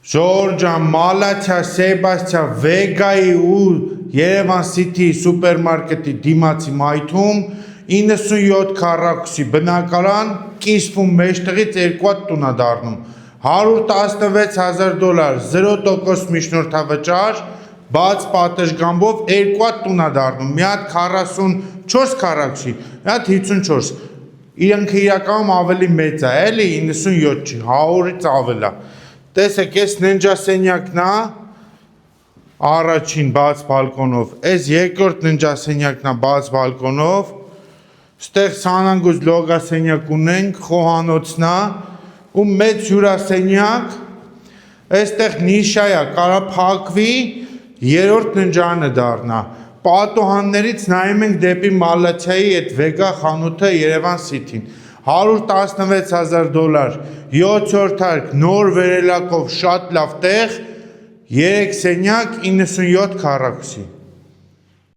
Ժորժան, Մալաթիա, Սեբաստիա, Վեգայի ու Երևան City սուպերմարկետի դիմացի մայթում 97 քառակուսի բնակարան կիսվում մեջտեղից 2 տուն է դառնում $116,000 0% միջնորդավճար բաց պատշգամբով 2 տուն է դառնում մի հատ 44 քառակուսի մի հատ 54 իրենքը իրականում ավելի մեծ է էլի 97 չի 100-ից ավել է տեսեք ես ննջասենյակն է առաջին բաց բալկոնով այս երկրորդ ննջասենյակն է բաց բալկոնով ստեղ սանանգուց լոգասենյակ ունենք խոհանոցն է ու մեծ հյուրասենյակ այստեղ նիշա է կարա փակվի երրորդ ննջարանը դառնա պատոհաններից նայում ենք դեպի Մալաթիայի այդ Վեգա խանութը Երևան City-ին $116,000 7-րդ հարկ նոր վերելակով շատ լավ տեղ 3 սենյակ 97 քառակուսի